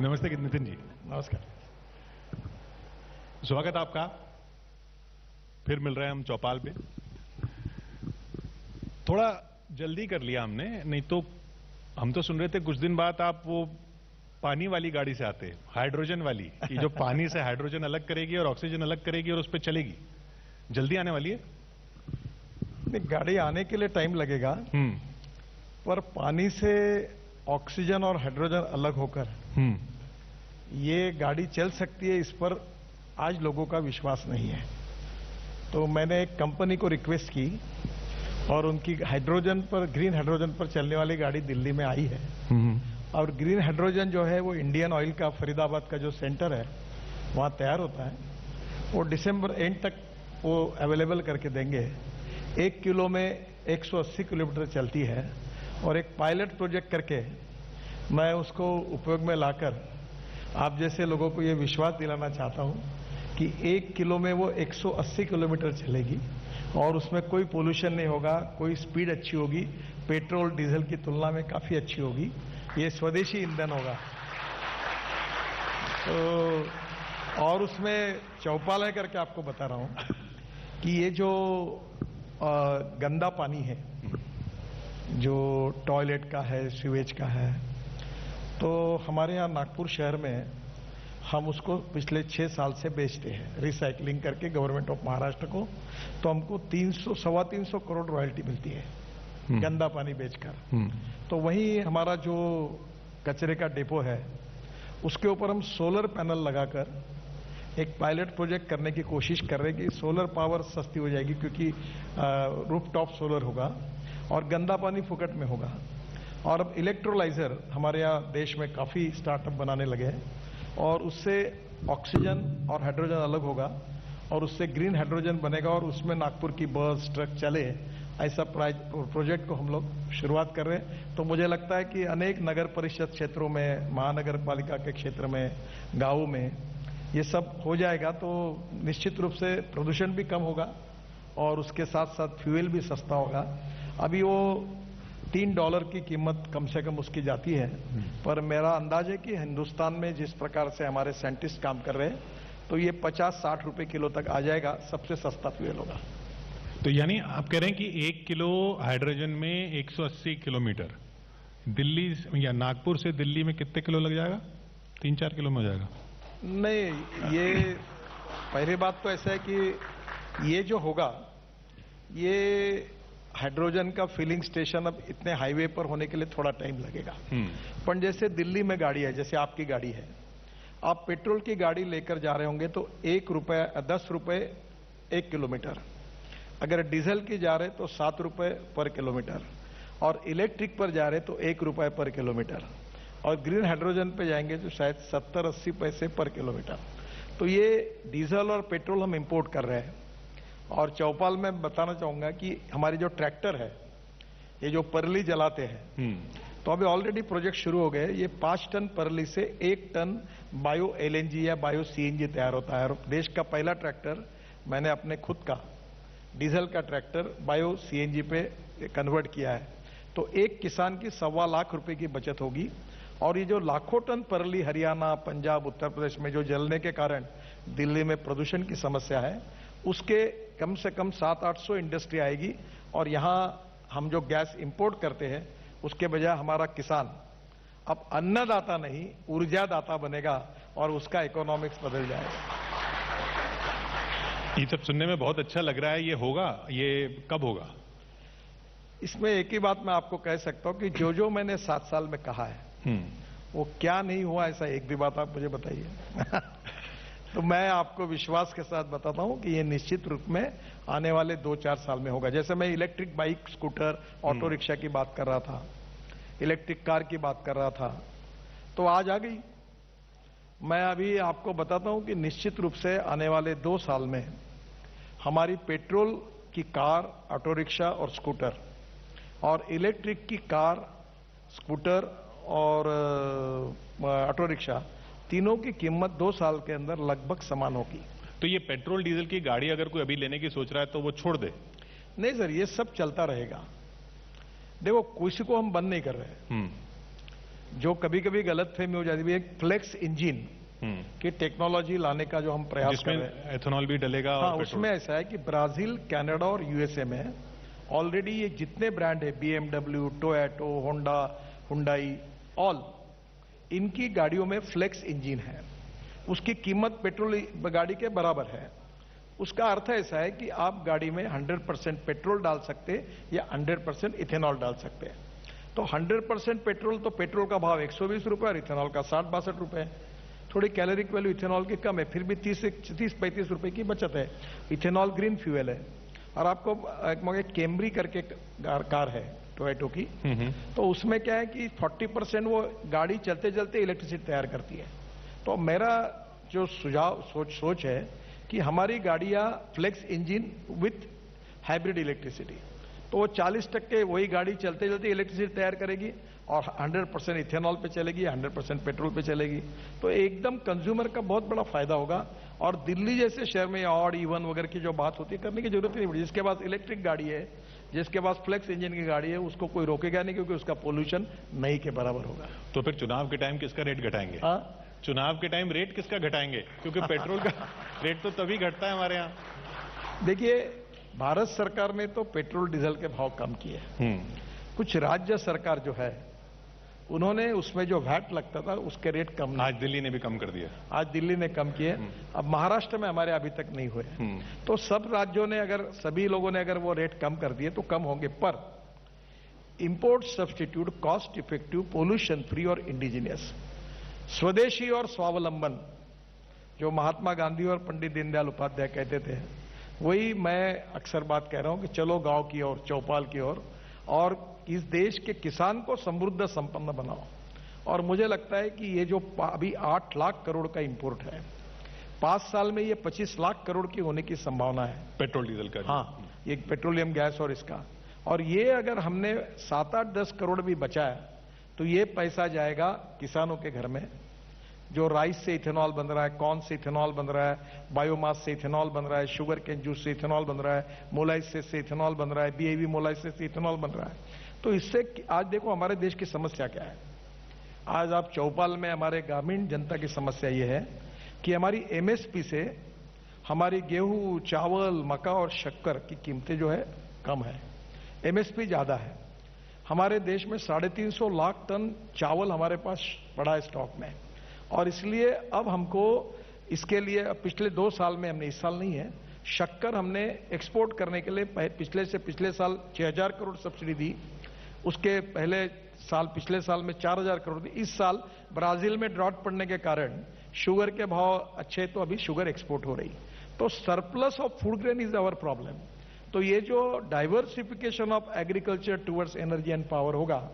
नमस्ते नितिन जी। नमस्कार। स्वागत आपका। फिर मिल रहे हैं हम चौपाल पे। थोड़ा जल्दी कर लिया हमने, नहीं तो हम तो सुन रहे थे कुछ दिन बाद आप वो पानी वाली गाड़ी से आते, हाइड्रोजन वाली, कि जो पानी से हाइड्रोजन अलग करेगी और ऑक्सीजन अलग करेगी और उस पर चलेगी। जल्दी आने वाली है? नहीं, गाड़ी आने के लिए टाइम लगेगा, पर पानी से ऑक्सीजन और हाइड्रोजन अलग होकर ये गाड़ी चल सकती है, इस पर आज लोगों का विश्वास नहीं है। तो मैंने एक कंपनी को रिक्वेस्ट की और उनकी हाइड्रोजन पर, ग्रीन हाइड्रोजन पर चलने वाली गाड़ी दिल्ली में आई है। और ग्रीन हाइड्रोजन जो है वो इंडियन ऑयल का फरीदाबाद का जो सेंटर है वहां तैयार होता है। वो दिसंबर एंड तक वो अवेलेबल करके देंगे। 1 किलो में 180 किलोमीटर चलती है और एक पायलट प्रोजेक्ट करके मैं उसको उपयोग में लाकर आप जैसे लोगों को ये विश्वास दिलाना चाहता हूं कि 1 किलो में वो 180 किलोमीटर चलेगी और उसमें कोई पोल्यूशन नहीं होगा, कोई स्पीड अच्छी होगी, पेट्रोल डीजल की तुलना में काफी अच्छी होगी। ये स्वदेशी ईंधन होगा। तो और उसमें चौपाल है करके आपको बता रहा हूं कि ये जो गंदा पानी है जो टॉयलेट का है, सीवेज का है, तो हमारे यहाँ नागपुर शहर में हम उसको पिछले 6 साल से बेचते हैं रिसाइकलिंग करके गवर्नमेंट ऑफ महाराष्ट्र को। तो हमको 300-325 करोड़ रॉयल्टी मिलती है गंदा पानी बेचकर। तो वहीं हमारा जो कचरे का डिपो है उसके ऊपर हम सोलर पैनल लगाकर एक पायलट प्रोजेक्ट करने की कोशिश कर रहे हैं कि सोलर पावर सस्ती हो जाएगी, क्योंकि रूफटॉप सोलर होगा और गंदा पानी फुकट में होगा। और अब इलेक्ट्रोलाइजर हमारे यहाँ देश में काफी स्टार्टअप बनाने लगे हैं और उससे ऑक्सीजन और हाइड्रोजन अलग होगा और उससे ग्रीन हाइड्रोजन बनेगा और उसमें नागपुर की बस ट्रक चले, ऐसा प्रोजेक्ट को हम लोग शुरुआत कर रहे हैं। तो मुझे लगता है कि अनेक नगर परिषद क्षेत्रों में, महानगर पालिका के क्षेत्र में, गाँवों में ये सब हो जाएगा तो निश्चित रूप से प्रदूषण भी कम होगा और उसके साथ साथ फ्यूल भी सस्ता होगा। अभी वो $3 की कीमत कम से कम उसकी जाती है, पर मेरा अंदाज है कि हिंदुस्तान में जिस प्रकार से हमारे साइंटिस्ट काम कर रहे हैं तो ये 50-60 रुपए किलो तक आ जाएगा, सबसे सस्ता फ्यूल होगा। तो यानी आप कह रहे हैं कि 1 किलो हाइड्रोजन में 180 किलोमीटर, दिल्ली या नागपुर से दिल्ली में कितने किलो लग जाएगा? 3-4 किलो में हो जाएगा? नहीं, ये पहली बात तो ऐसा है कि ये जो होगा ये हाइड्रोजन का फिलिंग स्टेशन अब इतने हाईवे पर होने के लिए थोड़ा टाइम लगेगा। पर जैसे दिल्ली में गाड़ी है, जैसे आपकी गाड़ी है, आप पेट्रोल की गाड़ी लेकर जा रहे होंगे तो 10 रुपए 1 किलोमीटर, अगर डीजल की जा रहे तो 7 रुपए पर किलोमीटर और इलेक्ट्रिक पर जा रहे तो 1 रुपए पर किलोमीटर और ग्रीन हाइड्रोजन पे जाएंगे तो शायद 70-80 पैसे पर किलोमीटर। तो ये डीजल और पेट्रोल हम इंपोर्ट कर रहे हैं। और चौपाल में बताना चाहूंगा कि हमारी जो ट्रैक्टर है, ये जो परली जलाते हैं, तो अभी ऑलरेडी प्रोजेक्ट शुरू हो गए। ये 5 टन परली से 1 टन बायो एलएनजी या बायो सीएनजी तैयार होता है और देश का पहला ट्रैक्टर मैंने अपने खुद का डीजल का ट्रैक्टर बायो सीएनजी पे कन्वर्ट किया है। तो एक किसान की 1.25 लाख रुपए की बचत होगी और ये जो लाखों टन परली हरियाणा, पंजाब, उत्तर प्रदेश में जो जलने के कारण दिल्ली में प्रदूषण की समस्या है, उसके कम से कम 700-800 इंडस्ट्री आएगी और यहां हम जो गैस इंपोर्ट करते हैं उसके बजाय हमारा किसान अब अन्नदाता नहीं ऊर्जादाता बनेगा और उसका इकोनॉमिक्स बदल जाएगा। ये सब सुनने में बहुत अच्छा लग रहा है। ये होगा, ये कब होगा? इसमें एक ही बात मैं आपको कह सकता हूं कि जो मैंने 7 साल में कहा है वो क्या नहीं हुआ, ऐसा एक भी बात आप मुझे बताइए। तो मैं आपको विश्वास के साथ बताता हूं कि ये निश्चित रूप में आने वाले 2-4 साल में होगा। जैसे मैं electric bike, scooter, auto rickshaw की बात कर रहा था, इलेक्ट्रिक कार की बात कर रहा था, तो आज आ गई। मैं अभी आपको बताता हूं कि निश्चित रूप से आने वाले 2 साल में हमारी पेट्रोल की कार, ऑटो रिक्शा और स्कूटर और इलेक्ट्रिक की कार, स्कूटर और ऑटो रिक्शा, तीनों की कीमत 2 साल के अंदर लगभग समान होगी। तो ये पेट्रोल डीजल की गाड़ी अगर कोई अभी लेने की सोच रहा है तो वो छोड़ दे? नहीं सर, ये सब चलता रहेगा। देखो, किसी को हम बंद नहीं कर रहे हैं। जो कभी कभी गलतफहमी हो जाती है, एक फ्लेक्स इंजन की टेक्नोलॉजी लाने का जो हम प्रयास कर रहे हैं, जिसमें एथेनॉल भी डलेगा हाँ, और उसमें ऐसा है कि ब्राजील, कनाडा और यूएसए में ऑलरेडी ये जितने ब्रांड है, BMW, Toyota, Honda, Hyundai, all, इनकी गाड़ियों में फ्लेक्स इंजन है। उसकी कीमत पेट्रोल गाड़ी के बराबर है। उसका अर्थ ऐसा है कि आप गाड़ी में 100% पेट्रोल डाल सकते या 100% इथेनॉल डाल सकते हैं। तो 100% पेट्रोल, तो पेट्रोल का भाव 120 रुपए और इथेनॉल का 60-62 रुपए है। थोड़ी कैलोरिक वैल्यू इथेनॉल की कम है, फिर भी 30-35 रुपए की बचत है। इथेनॉल ग्रीन फ्यूल है। और आपको एक कैमरी करके कार है टोयोटा की, तो उसमें क्या है कि 40% वो गाड़ी चलते चलते इलेक्ट्रिसिटी तैयार करती है। तो मेरा जो सुझाव सोच है कि हमारी गाड़ियां flex engine with hybrid electricity, तो वो 40% वही गाड़ी चलते चलते इलेक्ट्रिसिटी तैयार करेगी और 100% इथेनॉल पे चलेगी, 100% पेट्रोल पे चलेगी। तो एकदम कंज्यूमर का बहुत बड़ा फायदा होगा। और दिल्ली जैसे शहर में ऑड इवन वगैरह की जो बात होती है, करने की जरूरत नहीं पड़ी। जिसके पास इलेक्ट्रिक गाड़ी है, जिसके पास फ्लेक्स इंजन की गाड़ी है, उसको कोई रोकेगा नहीं, क्योंकि उसका पोल्यूशन नहीं के बराबर होगा। तो फिर चुनाव के टाइम किसका रेट घटाएंगे? चुनाव के टाइम रेट किसका घटाएंगे? क्योंकि पेट्रोल का रेट तो तभी घटता है हमारे यहाँ। देखिए, भारत सरकार ने तो पेट्रोल डीजल के भाव कम किए। कुछ राज्य सरकार जो है, उन्होंने उसमें जो वैट लगता था उसके रेट कम नहीं। आज दिल्ली ने भी कम कर दिया। आज दिल्ली ने कम किए। अब महाराष्ट्र में हमारे अभी तक नहीं हुए। तो सब राज्यों ने अगर, सभी लोगों ने अगर वो रेट कम कर दिए तो कम होंगे। पर import substitute, cost effective, pollution free और इंडिजिनियस, स्वदेशी और स्वावलंबन, जो महात्मा गांधी और पंडित दीनदयाल उपाध्याय कहते थे, वही मैं अक्सर बात कह रहा हूं कि चलो गांव की ओर, चौपाल की ओर, और इस देश के किसान को समृद्ध संपन्न बनाओ। और मुझे लगता है कि ये जो अभी 8 लाख करोड़ का इंपोर्ट है, 5 साल में ये 25 लाख करोड़ की होने की संभावना है, पेट्रोल डीजल का। हाँ, ये पेट्रोलियम गैस और इसका। और ये अगर हमने 7-8-10 करोड़ भी बचाया तो ये पैसा जाएगा किसानों के घर में। जो राइस से इथेनॉल बन रहा है, कॉर्न से इथेनॉल बन रहा है, बायोमास से इथेनॉल बन रहा है, शुगर केन जूस से इथेनॉल बन रहा है, मोलाइसिस से इथेनॉल बन रहा है, बीएवी मोलाइसिस से इथेनॉल बन रहा है। तो इससे आज देखो हमारे देश की समस्या क्या है। आज आप चौपाल में हमारे ग्रामीण जनता की समस्या ये है कि हमारी एमएसपी से हमारी गेहूं, चावल, मक्का और शक्कर की कीमतें जो है कम है, एमएसपी ज्यादा है। हमारे देश में 350 लाख टन चावल हमारे पास पड़ा है स्टॉक में। और इसलिए अब हमको इसके लिए पिछले 2 साल में, हमने इस साल नहीं है, शक्कर हमने एक्सपोर्ट करने के लिए पिछले साल 6000 करोड़ सब्सिडी दी। उसके पहले साल, पिछले साल में 4000 करोड़ दी। इस साल ब्राजील में ड्रॉट पड़ने के कारण शुगर के भाव अच्छे, तो अभी शुगर एक्सपोर्ट हो रही। तो surplus of food grain is our problem. तो ये जो diversification of agriculture towards energy and power होगा,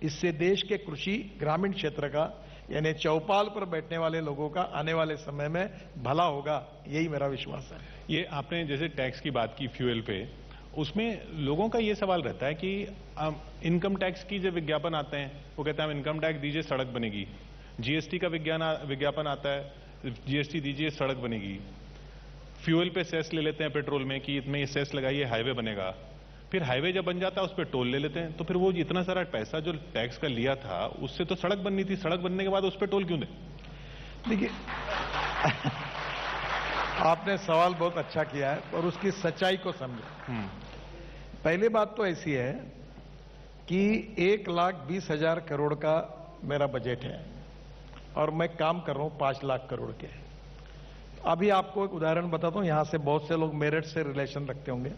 इससे देश के कृषि ग्रामीण क्षेत्र का, यानी चौपाल पर बैठने वाले लोगों का आने वाले समय में भला होगा, यही मेरा विश्वास है। ये आपने जैसे टैक्स की बात की फ्यूल पे, उसमें लोगों का ये सवाल रहता है कि इनकम टैक्स की जो विज्ञापन आते हैं, वो कहते हैं हम इनकम टैक्स दीजिए सड़क बनेगी। जीएसटी का विज्ञापन आता है, जीएसटी दीजिए सड़क बनेगी। फ्यूल पे सेस ले लेते हैं पेट्रोल में कि इतने ये सेस लगाइए हाईवे बनेगा। फिर हाईवे जब बन जाता है उस पर टोल ले लेते हैं। तो फिर वो इतना सारा पैसा जो टैक्स का लिया था, उससे तो सड़क बननी थी, सड़क बनने के बाद उस पर टोल क्यों दे? देखिए, आपने सवाल बहुत अच्छा किया है और उसकी सच्चाई को समझे। पहली बात तो ऐसी है कि 1,20,000 करोड़ का मेरा बजट है और मैं काम कर रहा हूं 5 लाख करोड़ के। अभी आपको एक उदाहरण बताता हूं, यहां से बहुत से लोग मेरठ से रिलेशन रखते होंगे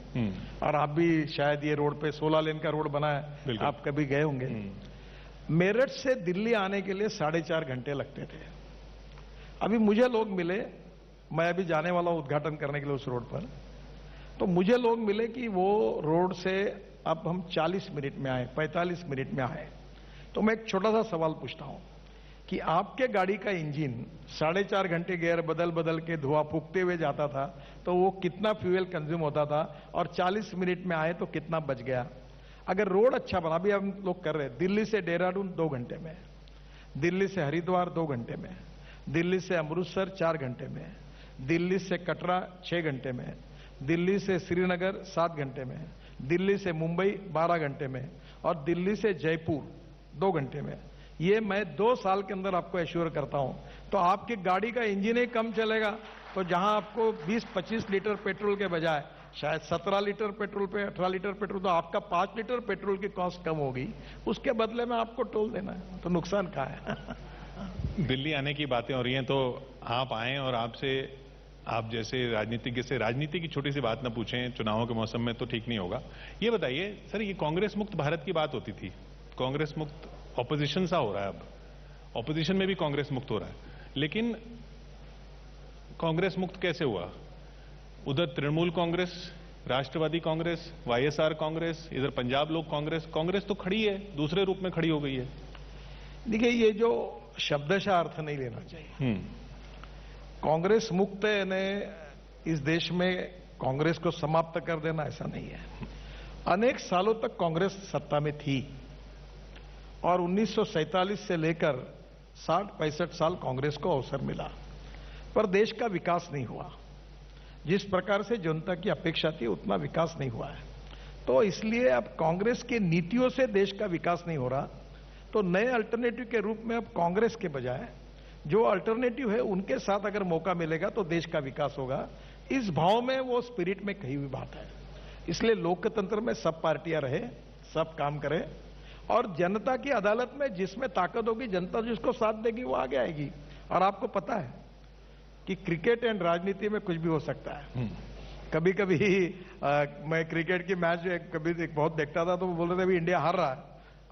और आप भी शायद ये रोड पे 16 लेन का रोड बना है, आप कभी गए होंगे। मेरठ से दिल्ली आने के लिए 4.5 घंटे लगते थे। अभी मुझे लोग मिले, मैं अभी जाने वाला हूं उद्घाटन करने के लिए उस रोड पर, तो मुझे लोग मिले कि वो रोड से अब हम 40 मिनट में आए, 45 मिनट में आए। तो मैं एक छोटा सा सवाल पूछता हूं कि आपके गाड़ी का इंजन 4.5 घंटे गियर बदल बदल के धुआं फूकते हुए जाता था, तो वो कितना फ्यूल कंज्यूम होता था, और 40 मिनट में आए तो कितना बच गया। अगर रोड अच्छा बना, अभी हम लोग कर रहे हैं, दिल्ली से देहरादून 2 घंटे में, दिल्ली से हरिद्वार 2 घंटे में, दिल्ली से अमृतसर 4 घंटे में, दिल्ली से कटरा 6 घंटे में, दिल्ली से श्रीनगर 7 घंटे में, दिल्ली से मुंबई 12 घंटे में, और दिल्ली से जयपुर 2 घंटे में। ये मैं 2 साल के अंदर आपको एश्योर करता हूं। तो आपकी गाड़ी का इंजन ही कम चलेगा, तो जहां आपको 20-25 लीटर पेट्रोल के बजाय शायद 17 लीटर पेट्रोल पे 18 लीटर पेट्रोल, तो आपका 5 लीटर पेट्रोल की कॉस्ट कम होगी, उसके बदले में आपको टोल देना है, तो नुकसान कहाँ है? दिल्ली आने की बातें हो रही हैं, तो आप आए और आपसे आप जैसे राजनीतिज्ञ से राजनीति की छोटी सी बात ना पूछें चुनावों के मौसम में, तो ठीक नहीं होगा। ये बताइए सर, ये कांग्रेस मुक्त भारत की बात होती थी, कांग्रेस मुक्त ऑपोजिशन सा हो रहा है, अब ऑपोजिशन में भी कांग्रेस मुक्त हो रहा है, लेकिन कांग्रेस मुक्त कैसे हुआ? उधर तृणमूल कांग्रेस, राष्ट्रवादी कांग्रेस, वाईएसआर कांग्रेस, इधर पंजाब लोक कांग्रेस, कांग्रेस तो खड़ी है, दूसरे रूप में खड़ी हो गई है। देखिए, ये जो शब्दशः अर्थ नहीं लेना चाहिए। कांग्रेस मुक्त ने इस देश में कांग्रेस को समाप्त कर देना, ऐसा नहीं है। अनेक सालों तक कांग्रेस सत्ता में थी और 1947 से लेकर 60-65 साल कांग्रेस को अवसर मिला, पर देश का विकास नहीं हुआ। जिस प्रकार से जनता की अपेक्षा थी उतना विकास नहीं हुआ है। तो इसलिए अब कांग्रेस की नीतियों से देश का विकास नहीं हो रहा, तो नए अल्टरनेटिव के रूप में अब कांग्रेस के बजाय जो अल्टरनेटिव है उनके साथ अगर मौका मिलेगा तो देश का विकास होगा। इस भाव में, वो स्पिरिट में कही हुई बात है। इसलिए लोकतंत्र में सब पार्टियां रहे, सब काम करें, और जनता की अदालत में जिसमें ताकत होगी, जनता जिसको साथ देगी वो आगे आएगी। और आपको पता है कि क्रिकेट एंड राजनीति में कुछ भी हो सकता है। कभी कभी मैं क्रिकेट की मैच कभी बहुत देखता था, तो वो बोल रहे थे अभी इंडिया हार रहा है,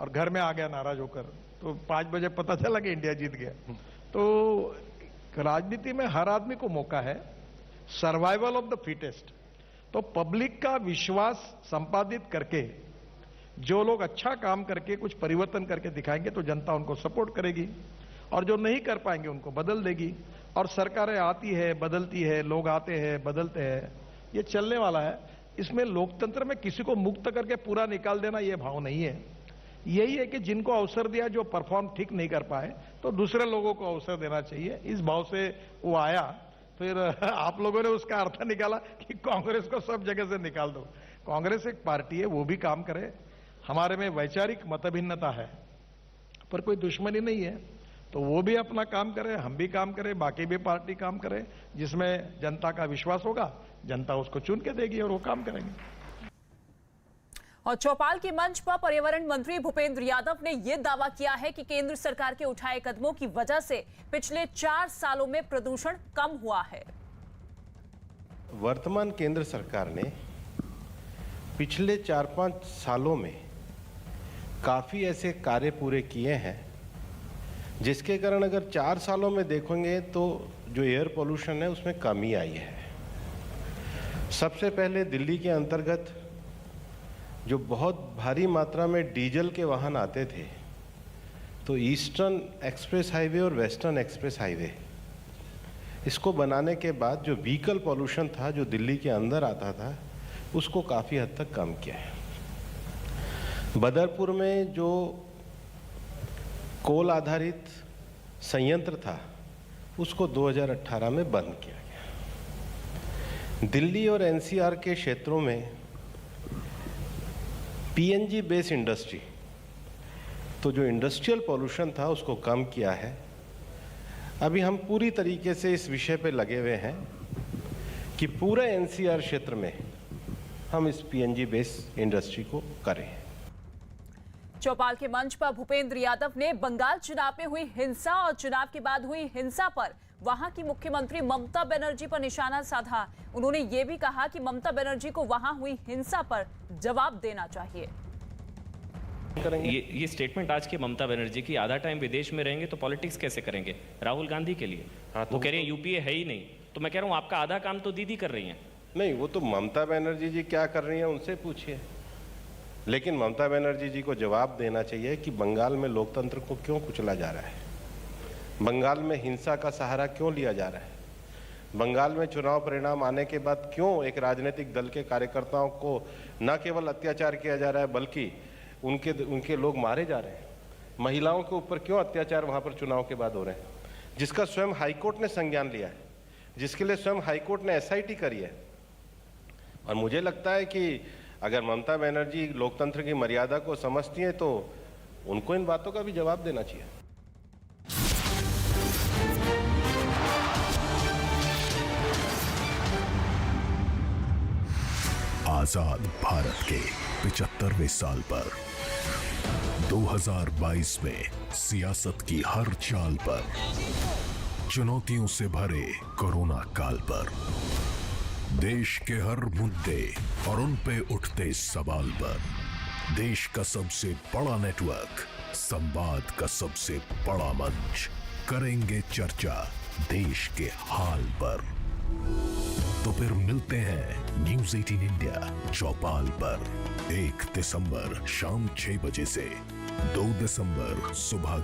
और घर में आ गया नाराज होकर, तो 5 बजे पता चला कि इंडिया जीत गया। तो राजनीति में हर आदमी को मौका है, सर्वाइवल ऑफ द फिटेस्ट। तो पब्लिक का विश्वास संपादित करके जो लोग अच्छा काम करके कुछ परिवर्तन करके दिखाएंगे तो जनता उनको सपोर्ट करेगी, और जो नहीं कर पाएंगे उनको बदल देगी। और सरकारें आती है, बदलती है, लोग आते हैं, बदलते हैं, ये चलने वाला है। इसमें लोकतंत्र में किसी को मुक्त करके पूरा निकाल देना ये भाव नहीं है। यही है कि जिनको अवसर दिया, जो परफॉर्म ठीक नहीं कर पाए, तो दूसरे लोगों को अवसर देना चाहिए। इस भाव से वो आया। फिर आप लोगों ने उसका अर्थ निकाला कि कांग्रेस को सब जगह से निकाल दो। कांग्रेस एक पार्टी है, वो भी काम करे। हमारे में वैचारिक मतभिन्नता है, पर कोई दुश्मनी नहीं है, तो वो भी अपना काम करे, हम भी काम करें, बाकी भी पार्टी काम करे। जिसमें जनता का विश्वास होगा, जनता उसको चुन के देगी और वो काम करेंगे। और चौपाल के मंच पर पर्यावरण मंत्री भूपेंद्र यादव ने यह दावा किया है कि केंद्र सरकार के उठाए कदमों की वजह से पिछले 4 सालों में प्रदूषण कम हुआ है। वर्तमान केंद्र सरकार ने पिछले 4-5 सालों में काफी ऐसे कार्य पूरे किए हैं जिसके कारण अगर 4 सालों में देखेंगे तो जो एयर पोल्यूशन है उसमें कमी आई है। सबसे पहले दिल्ली के अंतर्गत जो बहुत भारी मात्रा में डीजल के वाहन आते थे, तो ईस्टर्न एक्सप्रेस हाईवे और वेस्टर्न एक्सप्रेस हाईवे, इसको बनाने के बाद जो व्हीकल पोल्यूशन था जो दिल्ली के अंदर आता था, उसको काफ़ी हद तक कम किया है। बदरपुर में जो कोल आधारित संयंत्र था, उसको 2018 में बंद किया गया। दिल्ली और एनसीआर के क्षेत्रों में पीएनजी बेस इंडस्ट्री, तो जो इंडस्ट्रियल पोल्यूशन था उसको कम किया है। अभी हम पूरी तरीके से इस विषय पे लगे हुए हैं कि पूरे एनसीआर क्षेत्र में हम इस पीएनजी बेस इंडस्ट्री को करें। चौपाल के मंच पर भूपेंद्र यादव ने बंगाल चुनाव में हुई हिंसा और चुनाव के बाद हुई हिंसा पर वहां की मुख्यमंत्री ममता बनर्जी पर निशाना साधा। उन्होंने ये भी कहा कि ममता बनर्जी को वहां हुई हिंसा पर जवाब देना चाहिए। ये स्टेटमेंट आज के ममता बनर्जी की, आधा टाइम विदेश में रहेंगे तो पॉलिटिक्स कैसे करेंगे राहुल गांधी के लिए? वो कह रहे हैं यूपीए है ही नहीं, तो मैं कह रहा हूं आपका आधा काम तो दीदी कर रही हैं। नहीं, वो तो ममता बनर्जी जी क्या कर रही हैं उनसे पूछिए, लेकिन ममता बनर्जी जी को जवाब देना चाहिए कि बंगाल में लोकतंत्र को क्यों कुचला जा रहा है, बंगाल में हिंसा का सहारा क्यों लिया जा रहा है, बंगाल में चुनाव परिणाम आने के बाद क्यों एक राजनीतिक दल के कार्यकर्ताओं को न केवल अत्याचार किया जा रहा है बल्कि उनके लोग मारे जा रहे हैं, महिलाओं के ऊपर क्यों अत्याचार वहां पर चुनाव के बाद हो रहे हैं, जिसका स्वयं हाईकोर्ट ने संज्ञान लिया है, जिसके लिए स्वयं हाईकोर्ट ने एसआईटी करी है। और मुझे लगता है कि अगर ममता बनर्जी लोकतंत्र की मर्यादा को समझती हैं तो उनको इन बातों का भी जवाब देना चाहिए। आजाद भारत के 75वें साल पर 2022 में सियासत की हर चाल पर, चुनौतियों से भरे कोरोना काल पर, देश के हर मुद्दे और उन पे उठते सवाल पर, देश का सबसे बड़ा नेटवर्क, संवाद का सबसे बड़ा मंच, करेंगे चर्चा देश के हाल पर। तो फिर मिलते हैं न्यूज़ 18 इंडिया चौपाल पर 1 दिसंबर शाम 6 बजे से 2 दिसंबर सुबह